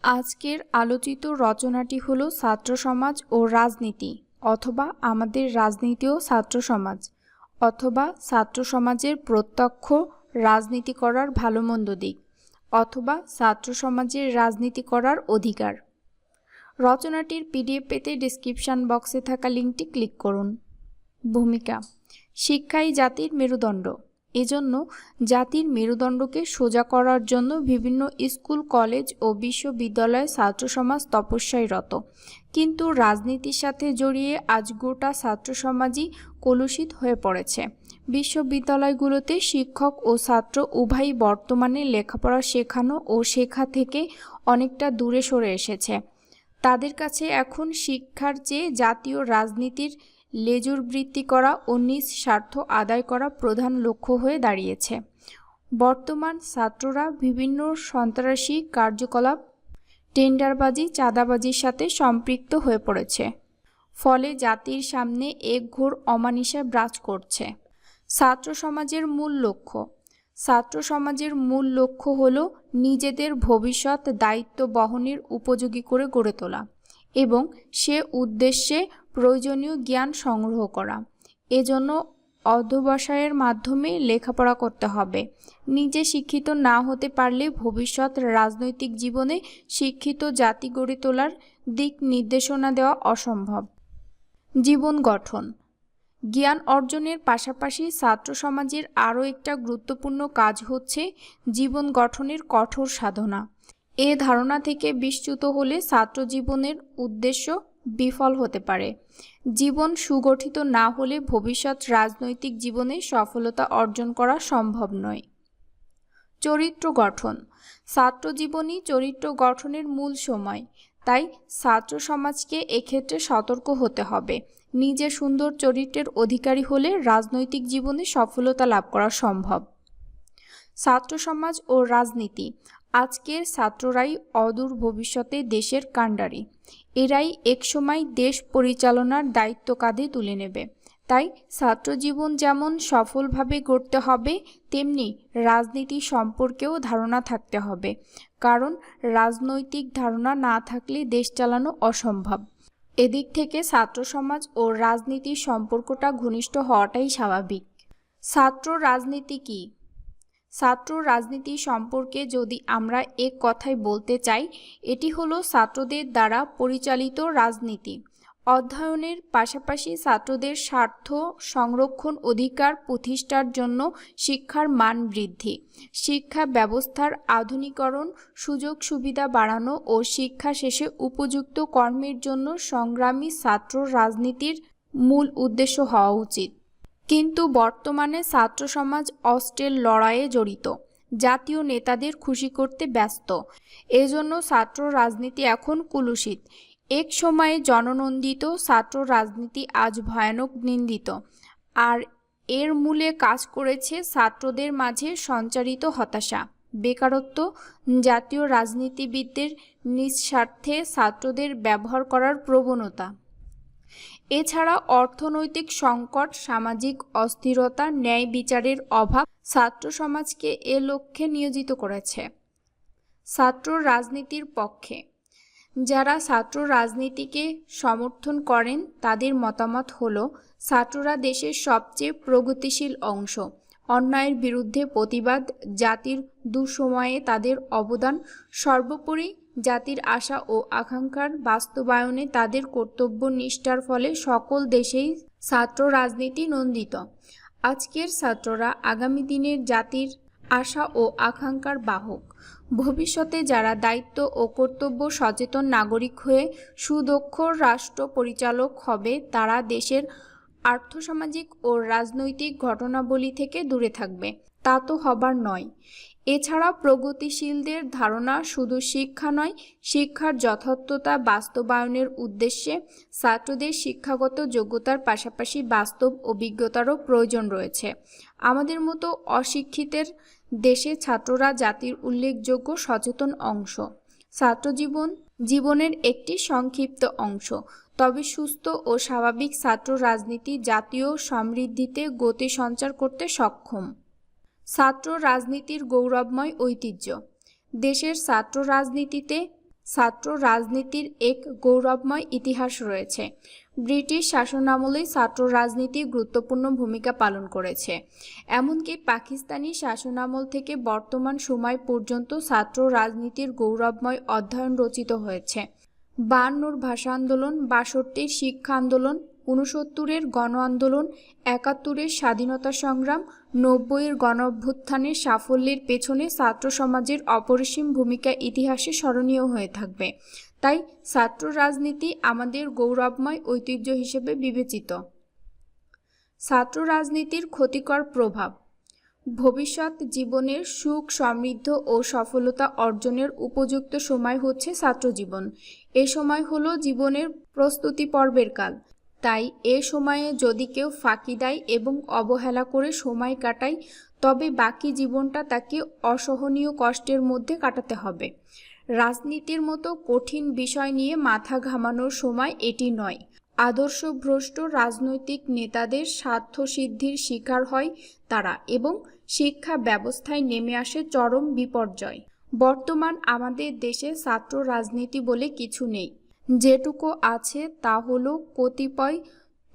আজকের আলোচিত রচনাটি হলো ছাত্র সমাজ ও রাজনীতি, অথবা আমাদের রাজনীতি ও ছাত্র সমাজ, অথবা ছাত্র সমাজের প্রত্যক্ষ রাজনীতি করার ভালো মন্দ দিক, অথবা ছাত্র সমাজের রাজনীতি করার অধিকার। রচনাটির পিডিএফ পেতে ডেসক্রিপশন বক্সে থাকা লিঙ্কটি ক্লিক করুন। ভূমিকা: শিক্ষাই জাতির মেরুদণ্ড। এজন্য জাতির মেরুদণ্ডকে সোজা করার জন্য বিভিন্ন স্কুল, কলেজ ও বিশ্ববিদ্যালয়ে ছাত্র সমাজ তপস্যায় রত। কিন্তু রাজনীতির সাথে জড়িয়ে আজ গোটা ছাত্র সমাজই কলুষিত হয়ে পড়েছে। বিশ্ববিদ্যালয়গুলোতে শিক্ষক ও ছাত্র উভয়ই বর্তমানে লেখাপড়া শেখানো ও শেখা থেকে অনেকটা দূরে সরে এসেছে। তাদের কাছে এখন শিক্ষার চেয়ে জাতীয় রাজনীতির লেজুর বৃত্তি করা ও নিজ স্বার্থ আদায় করা প্রধান লক্ষ্য হয়ে দাঁড়িয়েছে। বর্তমান ছাত্ররা বিভিন্ন সন্ত্রাসী কার্যকলাপ, টেন্ডারবাজি, চাঁদাবাজির সাথে সম্পৃক্ত হয়ে পড়েছে। ফলে জাতির সামনে এক ঘোর অমানিসা বিরাজ করছে। ছাত্র সমাজের মূল লক্ষ্য হল নিজেদের ভবিষ্যৎ দায়িত্ব বহনের উপযোগী করে গড়ে তোলা এবং সে উদ্দেশ্যে প্রয়োজনীয় জ্ঞান সংগ্রহ করা। এজন্য অধ্যবসায়ের মাধ্যমে লেখাপড়া করতে হবে। নিজে শিক্ষিত না হতে পারলে ভবিষ্যৎ রাজনৈতিক জীবনে শিক্ষিত জাতি গড়ে তোলার দিক নির্দেশনা দেওয়া অসম্ভব। জীবন গঠন: জ্ঞান অর্জনের পাশাপাশি ছাত্র সমাজের আরও একটা গুরুত্বপূর্ণ কাজ হচ্ছে জীবন গঠনের কঠোর সাধনা। এ ধারণা থেকে বিচ্যুত হলে ছাত্র জীবনের উদ্দেশ্য বিফল হতে পারে। জীবন সুগঠিত না হলে ভবিষ্যৎ রাজনৈতিক জীবনে সফলতা অর্জন করা সম্ভব নয়। চরিত্র গঠন: ছাত্র জীবনই চরিত্র গঠনের মূল সময়। তাই ছাত্র সমাজকে এক্ষেত্রে সতর্ক হতে হবে। নিজে সুন্দর চরিত্রের অধিকারী হলে রাজনৈতিক জীবনে সফলতা লাভ করা সম্ভব। ছাত্র সমাজ ও রাজনীতি: আজকের ছাত্ররাই অদূর ভবিষ্যতে দেশের কাণ্ডারি। এরাই একসময় দেশ পরিচালনার দায়িত্ব কাঁধে তুলে নেবে। তাই ছাত্রজীবন যেমন সফলভাবে গড়তে হবে, তেমনি রাজনীতি সম্পর্কেও ধারণা থাকতে হবে। কারণ রাজনৈতিক ধারণা না থাকলে দেশ চালানো অসম্ভব। এদিক থেকে ছাত্র সমাজ ও রাজনীতির সম্পর্কটা ঘনিষ্ঠ হওয়াটাই স্বাভাবিক। ছাত্র রাজনীতি কী? ছাত্র রাজনীতি সম্পর্কে যদি আমরা এক কথায় বলতে চাই, এটি হলো ছাত্রদের দ্বারা পরিচালিত রাজনীতি। অধ্যয়নের পাশাপাশি ছাত্রদের স্বার্থ সংরক্ষণ, অধিকার প্রতিষ্ঠার জন্য শিক্ষার মান বৃদ্ধি, শিক্ষা ব্যবস্থার আধুনিকরণ, সুযোগ সুবিধা বাড়ানো ও শিক্ষা শেষে উপযুক্ত কর্মের জন্য সংগ্রামী ছাত্র রাজনীতির মূল উদ্দেশ্য হওয়া উচিত। কিন্তু বর্তমানে ছাত্র সমাজ অস্ত্রের লড়াইয়ে জড়িত, জাতীয় নেতাদের খুশি করতে ব্যস্ত। এজন্য ছাত্র রাজনীতি এখন কলুষিত। এক সময়ে জননন্দিত ছাত্র রাজনীতি আজ ভয়ানক নিন্দিত। আর এর মূলে কাজ করেছে ছাত্রদের মাঝে সঞ্চারিত হতাশা, বেকারত্ব, জাতীয় রাজনীতিবিদদের নিঃস্বার্থে ছাত্রদের ব্যবহার করার প্রবণতা। এছাড়া অর্থনৈতিক সংকট, সামাজিক অস্থিরতা, ন্যায় বিচারের অভাব ছাত্র সমাজকে এ লক্ষ্যে নিয়োজিত করেছে। ছাত্র রাজনীতির পক্ষে যারা ছাত্র রাজনীতিকে সমর্থন করেন তাদের মতামত হলো, ছাত্ররা দেশের সবচেয়ে প্রগতিশীল অংশ। অন্যায়ের বিরুদ্ধে প্রতিবাদ, জাতির দুঃসময়ে তাদের অবদান, সর্বোপরি জাতির আশা ও আকাঙ্ক্ষার বাস্তবায়নে তাদের কর্তব্য নিষ্ঠার ফলে সকল দেশেই ছাত্র রাজনীতি নন্দিত। আজকের ছাত্ররা আগামী দিনের জাতির আশা ও আকাঙ্ক্ষার বাহক। ভবিষ্যতে যারা দায়িত্ব ও কর্তব্য সচেতন নাগরিক হয়ে সুদক্ষ রাষ্ট্র পরিচালক হবে, তারা দেশের আর্থসামাজিক ও রাজনৈতিক ঘটনাবলী থেকে দূরে থাকবে। তা তো হবার নয়। এছাড়া প্রগতিশীলদের ধারণা শুধু শিক্ষা নয়, শিক্ষার যথার্থতা বাস্তবায়নের উদ্দেশ্যে ছাত্রদের শিক্ষাগত যোগ্যতার পাশাপাশি বাস্তব অভিজ্ঞতারও প্রয়োজন রয়েছে। আমাদের মতো অশিক্ষিতের দেশে ছাত্ররা জাতির উল্লেখযোগ্য সচেতন অংশ। জীবনের একটি সংক্ষিপ্ত অংশ। তবে সুস্থ ও স্বাভাবিক ছাত্র রাজনীতি জাতীয় সমৃদ্ধিতে গতি সঞ্চার করতে সক্ষম। ছাত্র রাজনীতির গৌরবময় ঐতিহ্য। দেশের ছাত্র রাজনীতিতে ছাত্র রাজনীতির এক গৌরবময় ইতিহাস রয়েছে। ব্রিটিশ শাসনামলে ছাত্র রাজনীতি গুরুত্বপূর্ণ ভূমিকা পালন করেছে। এমনকি পাকিস্তানি শাসনামল থেকে বর্তমান সময় পর্যন্ত ছাত্র রাজনীতির গৌরবময় অধ্যয়ন রচিত হয়েছে। 52-র ভাষা আন্দোলন, 62-র শিক্ষা আন্দোলন, 69-এর গণ আন্দোলন, 71-এর স্বাধীনতা সংগ্রাম, 90-এর গণ অভ্যুত্থানের সাফল্যের পেছনে ছাত্র সমাজের অপরিসীম ভূমিকা ইতিহাসে স্মরণীয় হয়ে থাকবে। তাই ছাত্র রাজনীতি আমাদের গৌরবময় ঐতিহ্য হিসেবে বিবেচিত। ছাত্র রাজনীতির ক্ষতিকর প্রভাব। ভবিষ্যৎ জীবনের সুখ, সমৃদ্ধ ও সফলতা অর্জনের উপযুক্ত সময় হচ্ছে ছাত্রজীবন। এ সময় হলো জীবনের প্রস্তুতি পর্বের কাল। তাই এ সময়ে যদি কেউ ফাঁকি দেয় এবং অবহেলা করে সময় কাটায়, তবে বাকি জীবনটা তাকে অসহনীয় কষ্টের মধ্যে কাটাতে হবে। রাজনীতির মতো কঠিন বিষয় নিয়ে মাথা ঘামানোর সময় এটি নয়। আদর্শভ্রষ্ট রাজনৈতিক নেতাদের স্বার্থসিদ্ধির শিকার হয় তারা এবং শিক্ষা ব্যবস্থায় নেমে আসে চরম বিপর্যয়। বর্তমান আমাদের দেশে ছাত্র রাজনীতি বলে কিছু নেই। যেটুকু আছে তা হলো কতিপয়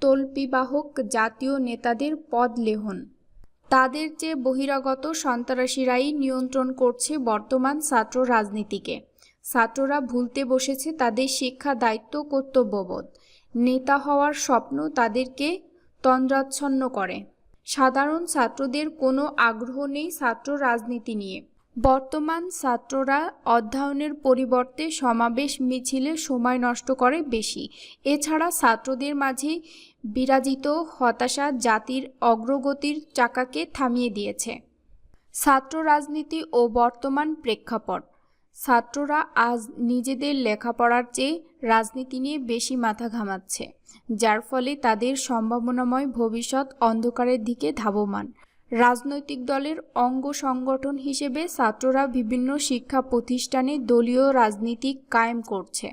তল্পিবাহক জাতীয় নেতাদের পদলেহন। তাদের চেয়ে বহিরাগত সন্ত্রাসীরাই নিয়ন্ত্রণ করছে বর্তমান ছাত্র রাজনীতিকে। ছাত্ররা ভুলতে বসেছে তাদের শিক্ষা, দায়িত্ব, কর্তব্যবোধ। নেতা হওয়ার স্বপ্ন তাদেরকে তন্দ্রাচ্ছন্ন করে। সাধারণ ছাত্রদের কোনো আগ্রহ নেই ছাত্র রাজনীতি নিয়ে। বর্তমান ছাত্ররা অধ্যয়নের পরিবর্তে সমাবেশ, মিছিলে সময় নষ্ট করে বেশি। এছাড়া ছাত্রদের মাঝে বিরাজিত হতাশা জাতির অগ্রগতির চাকাকে থামিয়ে দিয়েছে। ছাত্র রাজনীতি ও বর্তমান প্রেক্ষাপট। ছাত্ররা আজ নিজেদের লেখাপড়ার চেয়ে রাজনীতি নিয়ে বেশি মাথা ঘামাচ্ছে, যার ফলে তাদের সম্ভাবনাময় ভবিষ্যৎ অন্ধকারের দিকে ধাবমান। রাজনৈতিক দলের অঙ্গ সংগঠন হিসেবে ছাত্ররা বিভিন্ন শিক্ষা প্রতিষ্ঠানে দলীয় রাজনীতি কায়েম করছে।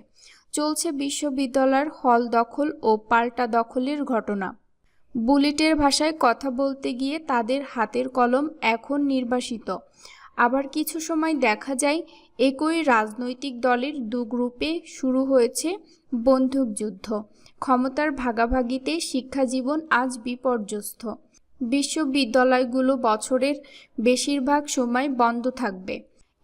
চলছে বিশ্ববিদ্যালয়ের হল দখল ও পাল্টা দখলের ঘটনা। বুলেটের ভাষায় কথা বলতে গিয়ে তাদের হাতের কলম এখন নির্বাসিত। আবার কিছু সময় দেখা যায় একই রাজনৈতিক দলের দু গ্রুপে শুরু হয়েছে বন্দুকযুদ্ধ। ক্ষমতার ভাগাভাগিতে শিক্ষাজীবন আজ বিপর্যস্ত। বিশ্ববিদ্যালয়গুলো বছরের বেশিরভাগ সময় বন্ধ থাকবে।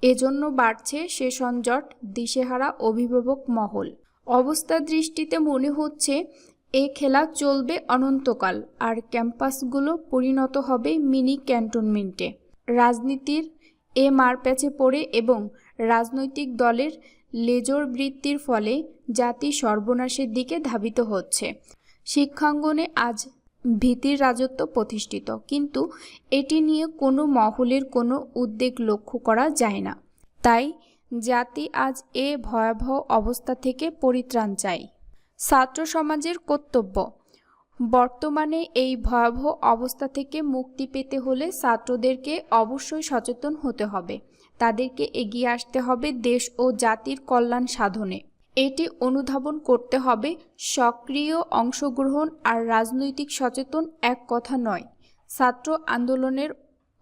এজন্য বাড়ছে সেশন জট, দিশেহারা অভিভাবক মহল। অবস্থার দৃষ্টিতে মনে হচ্ছে এ খেলা চলবে অনন্তকাল, আর ক্যাম্পাসগুলো পরিণত হবে মিনি ক্যান্টনমেন্টে। রাজনীতির এ মারপ্যাচে পড়ে এবং রাজনৈতিক দলের লেজর বৃত্তির ফলে জাতি সর্বনাশের দিকে ধাবিত হচ্ছে। শিক্ষাঙ্গনে আজ ভীতির রাজত্ব প্রতিষ্ঠিত, কিন্তু এটি নিয়ে কোনো মহলের কোনো উদ্বেগ লক্ষ্য করা যায় না। তাই জাতি আজ এ ভয়াবহ অবস্থা থেকে পরিত্রাণ চায়। ছাত্র সমাজের কর্তব্য। বর্তমানে এই ভয়াবহ অবস্থা থেকে মুক্তি পেতে হলে ছাত্রদেরকে অবশ্যই সচেতন হতে হবে। তাদেরকে এগিয়ে আসতে হবে দেশ ও জাতির কল্যাণ সাধনে। এটি অনুধাবন করতে হবে সক্রিয় অংশগ্রহণ আর রাজনৈতিক সচেতন এক কথা নয়। ছাত্র আন্দোলনের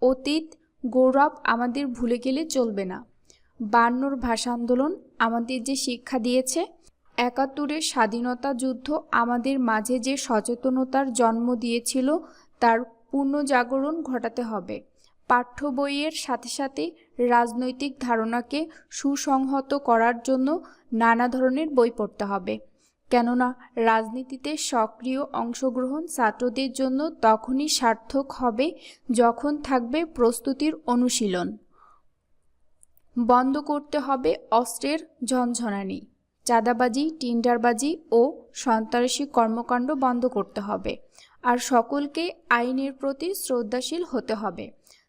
অতীত গৌরব আমাদের ভুলে গেলে চলবে না। 52-র ভাষা আন্দোলন আমাদের যে শিক্ষা দিয়েছে, 71-এর স্বাধীনতা যুদ্ধ আমাদের মাঝে যে সচেতনতার জন্ম দিয়েছিল, তার পুনর্জাগরণ ঘটাতে হবে। পাঠ্য বইয়ের সাথে সাথে রাজনৈতিক ধারণাকে সুসংহত করার জন্য নানা ধরনের বই পড়তে হবে। কেননা রাজনীতিতে সক্রিয় অংশগ্রহণ ছাত্রদের জন্য তখনই সার্থক হবে যখন থাকবে প্রস্তুতির অনুশীলন। বন্ধ করতে হবে অস্ত্রের ঝনঝনানি। চাঁদাবাজি, টেন্ডারবাজি ও সন্ত্রাসী কর্মকাণ্ড বন্ধ করতে হবে। আর সকলকে আইনের প্রতি শ্রদ্ধাশীল হতে হবে।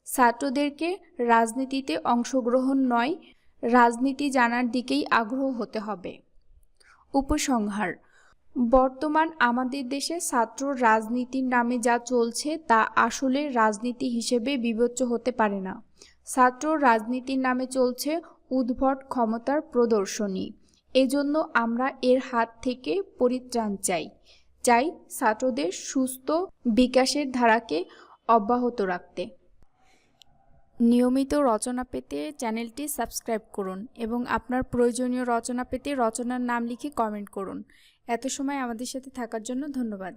ছাত্রদেরকে রাজনীতিতে অংশগ্রহণ নয়, রাজনীতি জানার দিকেই আগ্রহ হতে হবে। উপসংহার। বর্তমান আমাদের দেশে ছাত্র রাজনীতির নামে যা চলছে তা আসলে রাজনীতি হিসেবে বিবেচ্য হতে পারে না। ছাত্র রাজনীতির নামে চলছে উদ্ভট ক্ষমতার প্রদর্শনী। এজন্য আমরা এর হাত থেকে পরিত্রাণ চাই। ছাত্রদের সুস্থ বিকাশের ধারাকে অব্যাহত রাখতে। নিয়মিত রচনা পেতে চ্যানেলটি সাবস্ক্রাইব করুন এবং আপনার প্রয়োজনীয় রচনা পেতে রচনার নাম লিখে কমেন্ট করুন। এত সময় আমাদের সাথে থাকার জন্য ধন্যবাদ।